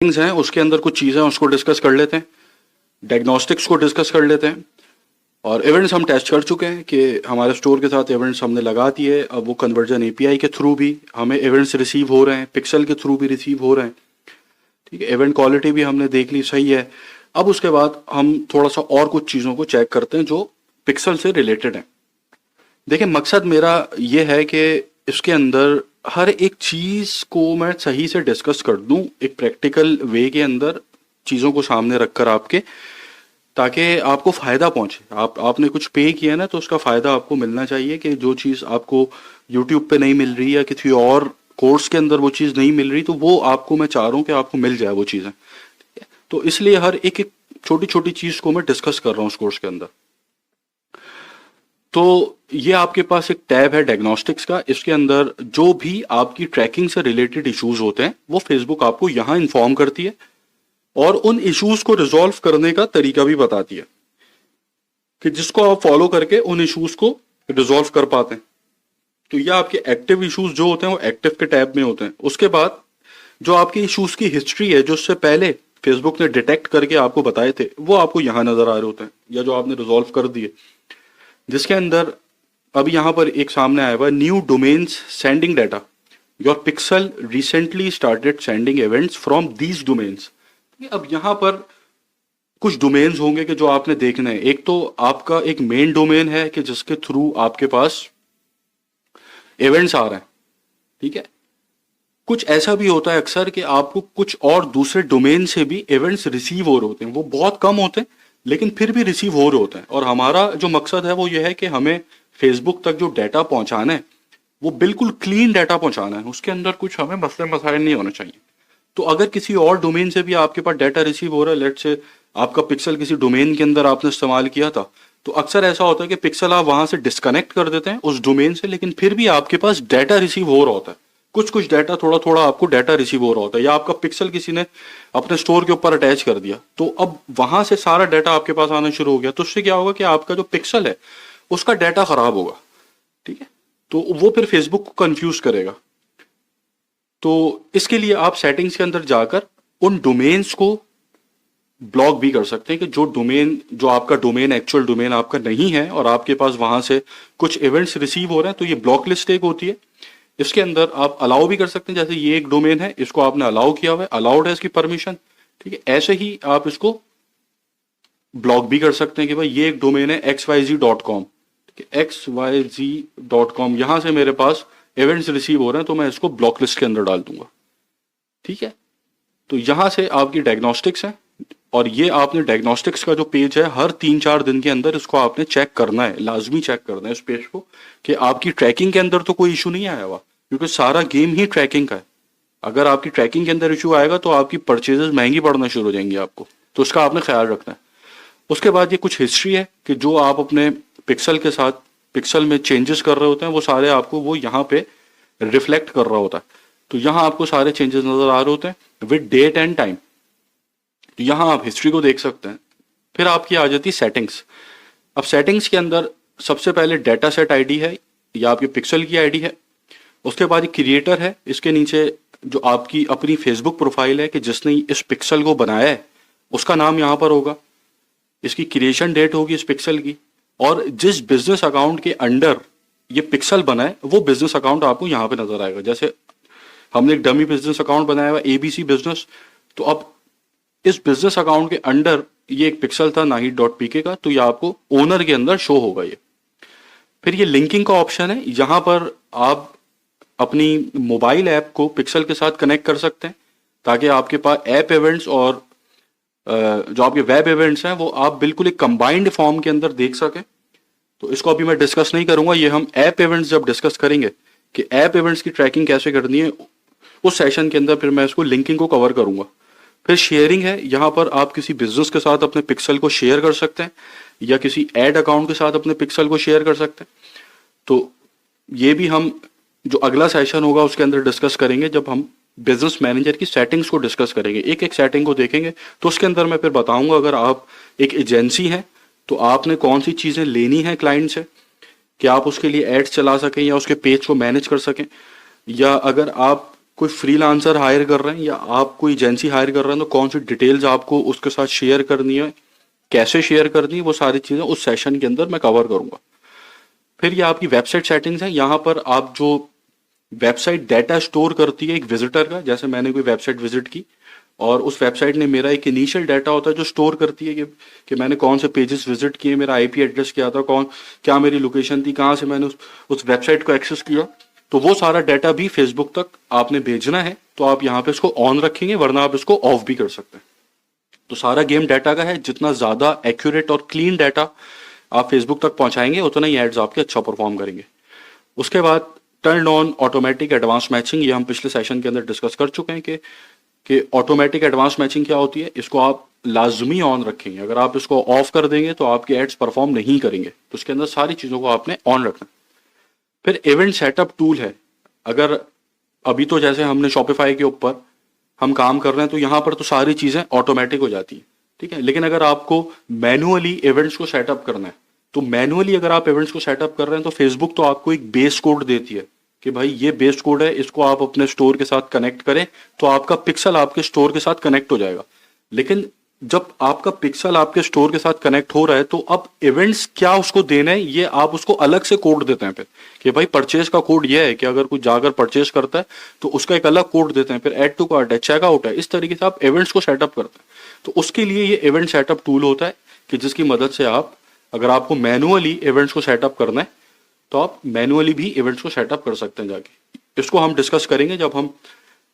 Things हैं उसके अंदर कुछ चीज़ें उसको डिस्कस कर लेते हैं, डायग्नोस्टिक्स को डिस्कस कर लेते हैं। और इवेंट्स हम टेस्ट कर चुके हैं कि हमारे स्टोर के साथ इवेंट्स हमने लगा दिए। अब वो कन्वर्जन एपीआई के थ्रू भी हमें इवेंट्स रिसीव हो रहे हैं, पिक्सल के थ्रू भी रिसीव हो रहे हैं। ठीक है, इवेंट क्वालिटी भी हमने देख ली, सही है। अब उसके बाद हम थोड़ा सा और कुछ चीज़ों को चेक करते हैं जो पिक्सल से रिलेटेड है। देखिए, मकसद मेरा ये है कि इसके अंदर हर एक चीज़ को मैं सही से डिस्कस कर दूं, एक प्रैक्टिकल वे के अंदर चीज़ों को सामने रखकर आपके, ताकि आपको फ़ायदा पहुंचे। आपने कुछ पे किया ना, तो उसका फ़ायदा आपको मिलना चाहिए। कि जो चीज़ आपको यूट्यूब पे नहीं मिल रही या किसी और कोर्स के अंदर वो चीज़ नहीं मिल रही, तो वो आपको मैं चाह रहा हूँ कि आपको मिल जाए वो चीज़ें। तो इसलिए हर एक एक छोटी छोटी चीज़ को मैं डिस्कस कर रहा हूँ उस कोर्स के अंदर। तो ये आपके पास एक टैब है डायग्नोस्टिक्स का, इसके अंदर जो भी आपकी ट्रैकिंग से रिलेटेड इश्यूज होते हैं वो फेसबुक आपको यहाँ इन्फॉर्म करती है और उन इश्यूज को रिजॉल्व करने का तरीका भी बताती है कि जिसको आप फॉलो करके उन इश्यूज को रिजॉल्व कर पाते हैं। तो ये आपके एक्टिव इश्यूज जो होते हैं वो एक्टिव के टैब में होते हैं। उसके बाद जो आपकी इश्यूज की हिस्ट्री है, जो उससे पहले फेसबुक ने डिटेक्ट करके आपको बताए थे, वो आपको यहाँ नजर आ रहे होते हैं, या जो आपने रिजॉल्व कर दिए। जिसके अंदर अभी यहाँ पर एक सामने आया हुआ, new domains sending data, your pixel recently started sending events from these domains. अब यहाँ पर कुछ डोमेन्स होंगे कि जो आपने देखने हैं। एक तो आपका एक मेन डोमेन है कि जिसके थ्रू आपके पास इवेंट्स आ रहे हैं। ठीक है, कुछ ऐसा भी होता है अक्सर कि आपको कुछ और दूसरे डोमेन से भी इवेंट्स रिसीव हो रहे होते हैं। वो बहुत कम होते हैं लेकिन फिर भी रिसीव हो रहे होते हैं। और हमारा जो मकसद है वो ये है कि हमें फेसबुक तक जो डाटा पहुंचाना है वो बिल्कुल क्लीन डाटा पहुंचाना है, उसके अंदर कुछ हमें मसले मसाइल नहीं होने चाहिए। तो अगर किसी और डोमेन से भी आपके पास डाटा रिसीव हो रहा है, लेट से आपका पिक्सल किसी डोमेन के अंदर आपने इस्तेमाल किया था, तो अक्सर ऐसा होता है कि पिक्सल आप वहां से डिस्कनेक्ट कर देते हैं उस डोमेन से, लेकिन फिर भी आपके पास डाटा रिसीव हो रहा होता है। कुछ कुछ डाटा, थोड़ा थोड़ा आपको डाटा रिसीव हो रहा होता है, या आपका पिक्सल किसी ने अपने स्टोर के ऊपर अटैच कर दिया, तो अब वहां से सारा डाटा आपके पास आना शुरू हो गया। तो उससे क्या होगा कि आपका जो पिक्सल है उसका डाटा खराब होगा। ठीक है, तो वो फिर फेसबुक को कंफ्यूज करेगा। तो इसके लिए आप सेटिंग्स के अंदर जाकर उन डोमेन्स को ब्लॉक भी कर सकते हैं कि जो डोमेन, जो आपका डोमेन एक्चुअल डोमेन आपका नहीं है और आपके पास वहां से कुछ इवेंट्स रिसीव हो रहे हैं, तो ये ब्लॉक लिस्ट एक होती है। इसके अंदर आप अलाउ भी कर सकते हैं, जैसे ये एक डोमेन है, इसको आपने अलाउ किया हुआ है, अलाउड है इसकी परमिशन। ठीक है, ऐसे ही आप इसको ब्लॉक भी कर सकते हैं कि भाई ये एक डोमेन है xyz.com, ठीक है, xyz.com, यहां से मेरे पास इवेंट्स रिसीव हो रहे हैं, तो मैं इसको ब्लॉक लिस्ट के अंदर डाल दूंगा। ठीक है, तो यहां से आपकी डायग्नोस्टिक्स है, और ये आपने डायग्नोस्टिक्स का जो पेज है हर 3-4 दिन के अंदर इसको आपने चेक करना है, लाजमी चेक करना है इस पेज को, कि आपकी ट्रैकिंग के अंदर तो कोई इशू नहीं आया हुआ, क्योंकि सारा गेम ही ट्रैकिंग का है। अगर आपकी ट्रैकिंग के अंदर इशू आएगा तो आपकी परचेजेस महंगी पड़ना शुरू हो जाएंगी आपको, तो उसका आपने ख्याल रखना है। उसके बाद ये कुछ हिस्ट्री है कि जो आप अपने पिक्सल के साथ पिक्सल में चेंजेस कर रहे होते हैं, वो सारे आपको वो यहाँ पे रिफ्लेक्ट कर रहा होता है। तो यहाँ आपको सारे चेंजेस नजर आ रहे होते हैं विद डेट एंड टाइम। तो यहाँ आप हिस्ट्री को देख सकते हैं। फिर आपकी आ जाती है सेटिंग्स। अब सेटिंग्स के अंदर सबसे पहले डाटा सेट आईडी है, या आपके पिक्सल की आईडी है। उसके बाद एक क्रिएटर है, इसके नीचे जो आपकी अपनी फेसबुक प्रोफाइल है कि जिसने इस पिक्सल को बनाया है उसका नाम यहाँ पर होगा, इसकी क्रिएशन डेट होगी इस पिक्सल की, और जिस बिजनेस अकाउंट के अंडर ये पिक्सल बना है वो बिजनेस अकाउंट आपको यहाँ पे नजर आएगा। जैसे हमने एक डमी बिजनेस अकाउंट बनाया हुआ एबीसी बिजनेस, तो अब इस बिजनेस अकाउंट के अंडर ये एक पिक्सल था नाहिद.pk का, तो ये आपको ओनर के अंदर शो होगा ये। फिर ये लिंकिंग का ऑप्शन है, यहां पर आप अपनी मोबाइल ऐप को पिक्सल के साथ कनेक्ट कर सकते हैं, ताकि आपके पास ऐप इवेंट्स और जो आपके वेब इवेंट्स हैं वो आप बिल्कुल एक कंबाइंड फॉर्म के अंदर देख सकें। तो इसको अभी मैं डिस्कस नहीं करूंगा, ये हम ऐप इवेंट्स जब डिस्कस करेंगे कि ऐप इवेंट्स की ट्रैकिंग कैसे करनी है, उस सेशन के अंदर फिर मैं इसको लिंकिंग को कवर करूंगा। फिर शेयरिंग है, यहाँ पर आप किसी बिजनेस के साथ अपने पिक्सल को शेयर कर सकते हैं, या किसी एड अकाउंट के साथ अपने पिक्सल को शेयर कर सकते हैं। तो ये भी हम जो अगला सेशन होगा उसके अंदर डिस्कस करेंगे, जब हम बिजनेस मैनेजर की सेटिंग्स को डिस्कस करेंगे, एक एक सेटिंग को देखेंगे। तो उसके अंदर मैं फिर बताऊंगा अगर आप एक एजेंसी हैं तो आपने कौन सी चीज़ें लेनी है क्लाइंट से कि आप उसके लिए एड्स चला सकें या उसके पेज को मैनेज कर सकें, या अगर आप कोई फ्रीलांसर हायर कर रहे हैं या आप कोई एजेंसी हायर कर रहे हैं तो कौन सी डिटेल्स आपको उसके साथ शेयर करनी है, कैसे शेयर करनी है, वो सारी चीजें उस सेशन के अंदर मैं कवर करूंगा। फिर ये आपकी वेबसाइट सेटिंग्स है। यहाँ पर आप जो वेबसाइट डाटा स्टोर करती है एक विजिटर का, जैसे मैंने कोई वेबसाइट विजिट की और उस वेबसाइट ने मेरा एक इनिशियल डाटा होता है जो स्टोर करती है कि मैंने कौन से पेजेस विजिट किए, मेरा आईपी एड्रेस क्या था, क्या मेरी लोकेशन थी, कहाँ से मैंने उस वेबसाइट को एक्सेस किया। तो वो सारा डाटा भी फेसबुक तक आपने भेजना है, तो आप यहाँ पे इसको ऑन रखेंगे, वरना आप इसको ऑफ भी कर सकते हैं। तो सारा गेम डाटा का है। जितना ज्यादा एक्यूरेट और क्लीन डाटा आप फेसबुक तक पहुंचाएंगे उतना ही एड्स आपके अच्छा परफॉर्म करेंगे। उसके बाद turn on automatic advance matching, ये हम पिछले सेशन के अंदर डिस्कस कर चुके हैं कि ऑटोमेटिक एडवांस मैचिंग क्या होती है। इसको आप लाजमी ऑन रखेंगे। अगर आप इसको ऑफ कर देंगे तो आपके एड्स परफॉर्म नहीं करेंगे। तो उसके अंदर सारी चीजों को आपने ऑन रखना। फिर इवेंट सेटअप टूल है। अगर अभी तो जैसे हमने शॉपिफाई के ऊपर हम काम कर रहे हैं तो यहाँ पर तो सारी चीजें ऑटोमेटिक हो जाती है, ठीक है। लेकिन अगर आपको मैनुअली इवेंट्स को सेटअप करना है तो मैनुअली अगर आप इवेंट्स को सेटअप कर रहे हैं तो फेसबुक तो आपको एक बेस कोड देती है कि भाई ये बेस कोड है, इसको आप अपने स्टोर के साथ कनेक्ट करें तो आपका पिक्सल आपके स्टोर के साथ कनेक्ट हो जाएगा। लेकिन जब आपका पिक्सल आपके स्टोर के साथ कनेक्ट हो रहा है तो अब इवेंट्स क्या उसको देना है ये आप उसको अलग से कोड देते हैं। फिर कि भाई परचेज का कोड ये है कि अगर कोई जाकर परचेज करता है तो उसका एक अलग कोड देते हैं। फिर ऐड टू कार्ट है, चेकआउट है, इस तरीके से आप इवेंट्स को सेटअप करते हैं। तो उसके लिए ये इवेंट सेटअप टूल होता है कि जिसकी मदद से आप, अगर आपको मैनुअली इवेंट्स को सेटअप करना है तो आप मैनुअली भी इवेंट्स को सेटअप कर सकते हैं जाके। इसको हम डिस्कस करेंगे जब हम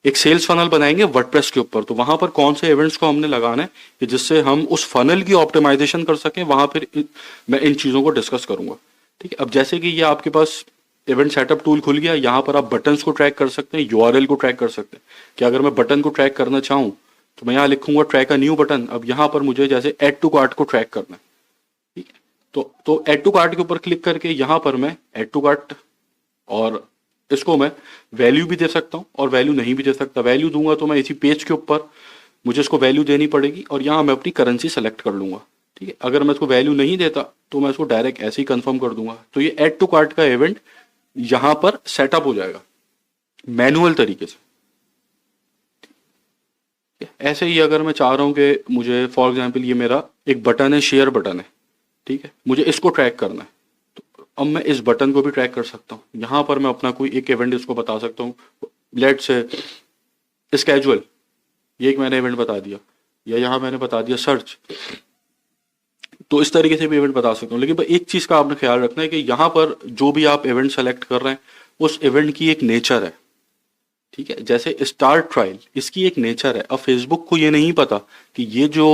एक सेल्स फनल बनाएंगे वर्डप्रेस के ऊपर, तो वहां पर कौन से इवेंट्स को हमने लगाना है कि जिससे हम उस फनल की ऑप्टिमाइजेशन कर सकें, वहां फिर मैं इन चीजों को डिस्कस करूंगा, ठीक है। अब जैसे कि ये आपके पास इवेंट सेटअप टूल खुल गया, यहाँ पर आप बटन्स को ट्रैक कर सकते हैं, यूआरएल को ट्रैक कर सकते हैं। कि अगर मैं बटन को ट्रैक करना चाहूँ तो मैं यहाँ लिखूंगा ट्रैक अ न्यू बटन। अब यहाँ पर मुझे जैसे ऐड टू कार्ट को ट्रैक करना है, ठीक है। तो ऐड टू कार्ट के ऊपर क्लिक करके यहाँ पर मैं ऐड टू कार्ट, और इसको मैं वैल्यू भी दे सकता हूँ और वैल्यू नहीं भी दे सकता। वैल्यू दूंगा तो मैं इसी पेज के ऊपर मुझे इसको वैल्यू देनी पड़ेगी और यहाँ मैं अपनी करेंसी सेलेक्ट कर लूंगा, ठीक है। अगर मैं इसको वैल्यू नहीं देता तो मैं इसको डायरेक्ट ऐसे ही कंफर्म कर दूंगा। तो ये ऐड टू कार्ट का इवेंट यहाँ पर सेटअप हो जाएगा मैनुअल तरीके से। ऐसे ही अगर मैं चाह रहा हूँ कि मुझे फॉर एग्जाम्पल ये मेरा एक बटन है, शेयर बटन है, ठीक है, मुझे इसको ट्रैक करना है, तो अब मैं इस बटन को भी ट्रैक कर सकता हूँ। यहाँ पर मैं अपना कोई एक इवेंट इसको बता सकता हूँ, लेट्स से स्केजुअल, ये एक मैंने इवेंट बता दिया, या यहाँ मैंने बता दिया सर्च। तो इस तरीके से भी इवेंट बता सकता हूँ। लेकिन एक चीज का आपने ख्याल रखना है कि यहाँ पर जो भी आप इवेंट सेलेक्ट कर रहे हैं उस इवेंट की एक नेचर है, ठीक है। जैसे स्टार ट्रायल, इसकी एक नेचर है। अब फेसबुक को ये नहीं पता कि ये जो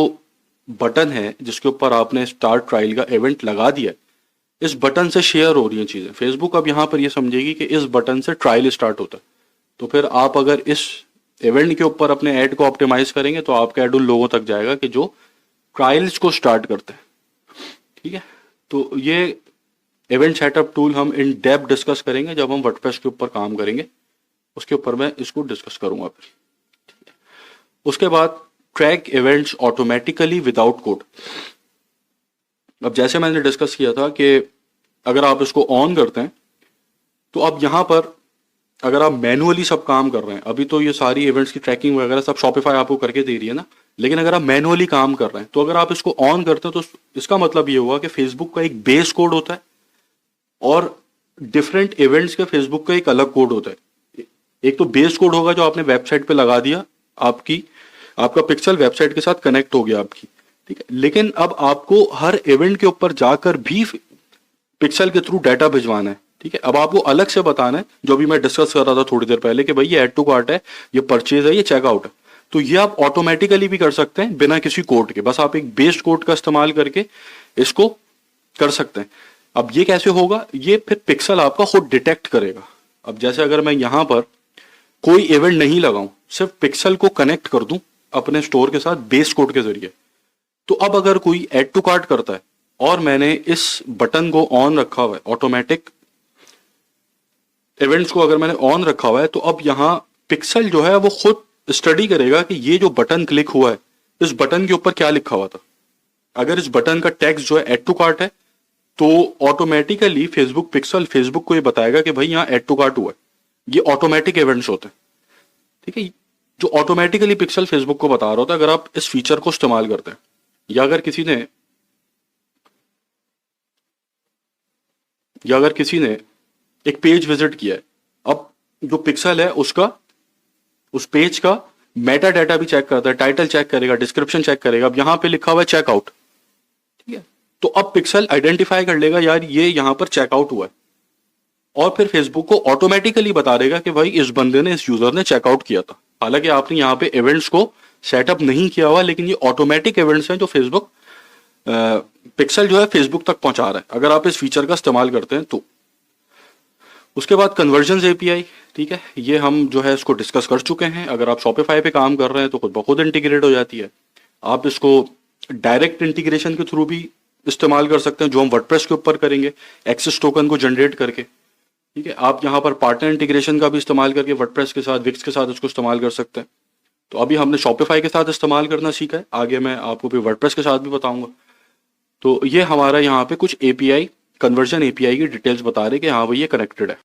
बटन है जिसके ऊपर आपने स्टार ट्रायल का इवेंट लगा दिया, इस बटन से शेयर हो रही है चीजें। फेसबुक अब यहाँ पर ये समझेगी कि इस बटन से ट्रायल स्टार्ट होता है। तो फिर आप अगर इस इवेंट के ऊपर अपने ऐड को ऑप्टिमाइज करेंगे तो आपका ऐड उन लोगों तक जाएगा कि जो ट्रायल्स को स्टार्ट करते हैं, ठीक है। तो ये इवेंट सेटअप टूल हम इन डेप्थ डिस्कस करेंगे जब हम वर्डप्रेस के ऊपर काम करेंगे, उसके ऊपर मैं इसको डिस्कस करूंगा फिर, ठीक है। उसके बाद track events automatically without code. अब जैसे मैंने डिस्कस किया था कि अगर आप इसको ऑन करते हैं तो अब यहां पर अगर आप मैनुअली सब काम कर रहे हैं, अभी तो ये सारी इवेंट्स की ट्रैकिंग वगैरह सब शॉपिफाई आपको करके दे रही है ना, लेकिन अगर आप मैनुअली काम कर रहे हैं तो अगर आप इसको ऑन करते हैं तो इसका मतलब ये हुआ कि फेसबुक का एक बेस कोड होता है और डिफरेंट इवेंट्स के फेसबुक का एक अलग कोड होता है। एक तो बेस कोड होगा जो आपने वेबसाइट पे लगा दिया, आपका पिक्सल वेबसाइट के साथ कनेक्ट हो गया आपकी, ठीक है। लेकिन अब आपको हर इवेंट के ऊपर जाकर भी पिक्सल के थ्रू डाटा भिजवाना है, ठीक है। अब आपको अलग से बताना है, जो भी मैं डिस्कस कर रहा था थोड़ी देर पहले कि भाई ये ऐड टू कार्ट है, ये परचेज है, ये चेकआउट है। तो ये आप ऑटोमेटिकली भी कर सकते हैं बिना किसी कोड के, बस आप एक बेस्ड कोड का इस्तेमाल करके इसको कर सकते हैं। अब ये कैसे होगा, ये फिर पिक्सल आपका खुद डिटेक्ट करेगा। अब जैसे अगर मैं यहां पर कोई इवेंट नहीं लगाऊं, सिर्फ पिक्सल को कनेक्ट कर दूं अपने स्टोर के साथ बेस कोड के जरिए, तो अब अगर कोई ऐड टू कार्ट करता है और मैंने इस बटन को ऑन रखा हुआ है, ऑटोमेटिक इवेंट्स को अगर मैंने ऑन रखा हुआ है, तो अब यहां पिक्सल जो है वो खुद स्टडी करेगा कि ये जो बटन क्लिक हुआ है, इस बटन के ऊपर क्या लिखा हुआ था। अगर इस बटन का टेक्स्ट जो है ऐड टू कार्ट है तो ऑटोमेटिकली फेसबुक को ये बताएगा कि भाई यहाँ ऐड टू कार्ट हुआ है। ये ऑटोमेटिक इवेंट्स होते हैं। ठीक है, जो ऑटोमेटिकली पिक्सल फेसबुक को बता रहा होता है अगर आप इस फीचर को इस्तेमाल करते हैं, या अगर किसी ने एक पेज विजिट किया है, अब जो पिक्सल है उसका, उस पेज का मेटा डाटा भी चेक करता है, टाइटल चेक करेगा, डिस्क्रिप्शन चेक करेगा। अब यहां पे लिखा हुआ है चेकआउट, ठीक है, तो अब पिक्सल आइडेंटिफाई कर लेगा यार ये यहां पर चेकआउट हुआ है, और फिर फेसबुक को ऑटोमेटिकली बता देगा कि भाई इस बंदे ने, इस यूजर ने चेकआउट किया था। हालांकि आपने यहाँ पे इवेंट्स को सेटअप नहीं किया हुआ, लेकिन ये ऑटोमेटिक इवेंट्स हैं जो फेसबुक पिक्सल जो है फेसबुक तक पहुंचा रहा है अगर आप इस फीचर का इस्तेमाल करते हैं तो। उसके बाद कन्वर्जन एपीआई, ठीक है, ये हम जो है इसको डिस्कस कर चुके हैं। अगर आप शॉपिफाई पे काम कर रहे हैं तो खुद ब खुद इंटीग्रेट हो जाती है। आप इसको डायरेक्ट इंटीग्रेशन के थ्रू भी इस्तेमाल कर सकते हैं, जो हम वर्डप्रेस के ऊपर करेंगे एक्सेस टोकन को जनरेट करके, ठीक है। आप यहाँ पर पार्टनर इंटीग्रेशन का भी इस्तेमाल करके वर्डप्रेस के साथ, विक्स के साथ इसको इस्तेमाल कर सकते हैं। तो अभी हमने शॉपिफाई के साथ इस्तेमाल करना सीखा है, आगे मैं आपको भी वर्डप्रेस के साथ भी बताऊंगा। तो ये हमारा यहाँ पे कुछ एपीआई, कन्वर्जन एपीआई की डिटेल्स बता रहे कि हाँ भाई ये कनेक्टेड है।